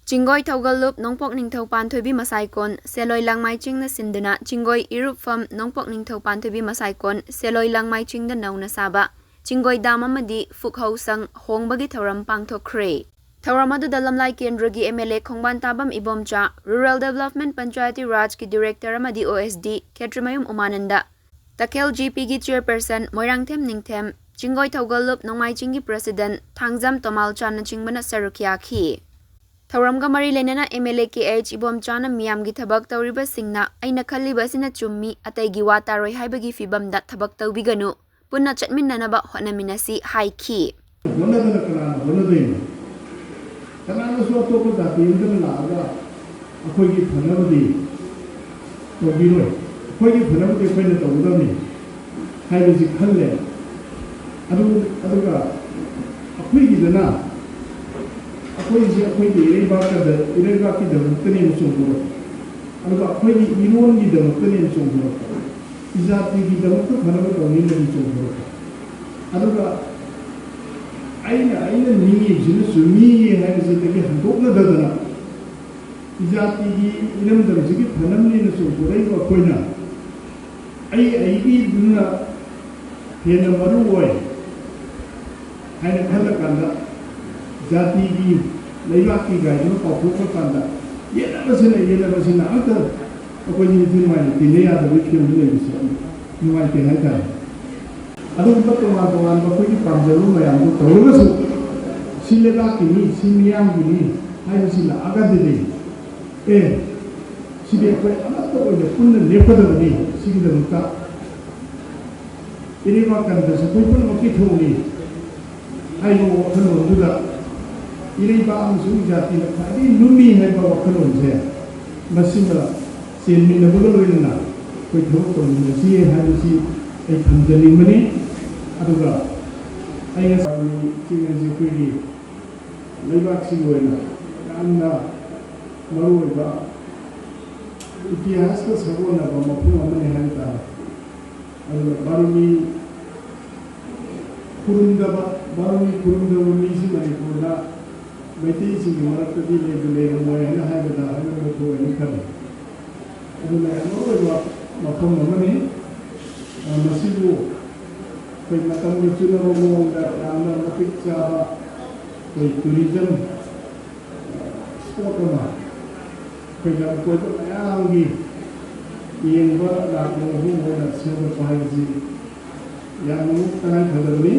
Chingoi Thaugalup Nongpok Ningthau Panthoibi Masaikon Seloi Langmai Chingna Sinduna Chingoi Irupfam Nongpok Ningthau Panthoibi Masaikon Seloi Langmai Chingda Nauna Saba Chingoi Dam amadi Fukhau Sang Hongbagi Thauram Pangthokkhre Thauram aduda Lamlai Kendragi MLA Khongban Tabam Ibomcha Rural Development Panchayati Raj ki Director amadi OSD Ketrimayum Umananda Takel GP gi Chairperson Moirangthem Ningthem Chingoi Thaugalup Nongmai Chingi President Thangjam Tomalchan Chingbana Sarukya Khi Thauramga mari lenana MLA KH Ibomchana miyamgi thabak tawriba singna aina khalliba sina chummi ataigi wataroi haibagi fibamda thabak tawbiganu punna chatminnanaba honaminasi haiki honadana honadai kanana so to da tindana laga akoigi phanabadi tobiroi akoigi phanabadi koina tawdani haibasi khalle aduga akoigi dana अखोई इरेबा की दमकने चोंगो अदुगा अखोई iron की दमकने चोंगो इजाती की दमक फनब तोनी नहीं चोंगो अदुगा आइना नींगी जिन सुमी है जिसे कि हंदोकना ददना इजाती की इरम दम जिकी फनम ने चोंगो रे को कोइना आई की दुना हेना मरु ओय हाइना खला कांदा जाति की लेबाक की गाइड में पापुको कांदा ये ना अंतर कोई नहीं फिर मायने दिले या दबी क्यों नहीं लेगी नुमाई के नहीं कर अदुम बत तो मान कोई की पांजरू में हमको तोड़ना सो सिलेगा की नहीं सिमियाम की नहीं हाय सिला आगा दे ए सिले कोई अमत तो कोई पुण्य लेपद नहीं सिगी दमका इन्हीं बात करते हैं कोई पुण्य मक्की ठोंगी हाय वो खनो दुला इरेबा अमसुंग जाति खाली नुमी है वखलों से मसिंगा सेनमिनबुल लोइना कोई थोक तो मसी है मसी एक फंजली मने अदुगा आइना सामी चिंगन से कोई लेबाक सिंगोइना यामना मरुइबा इतिहास का सगोना मफुम अमने हंता अदुगा बारुमी कुरुंदबा मिसी मणिपुरना मैत्री सिंह मरकती ले मोयना है बता है तो नहीं कर अदुना अनोइबा मफुम अमने मसिबु कोई मतम में चुनाव मोंगा यामना मपिक्चा कोई टूरिज्म स्पॉट में कोई ना कोई तो आंगी येंगा लाखों हो ना सेवा पाएगी यामनु तनाई खदरनी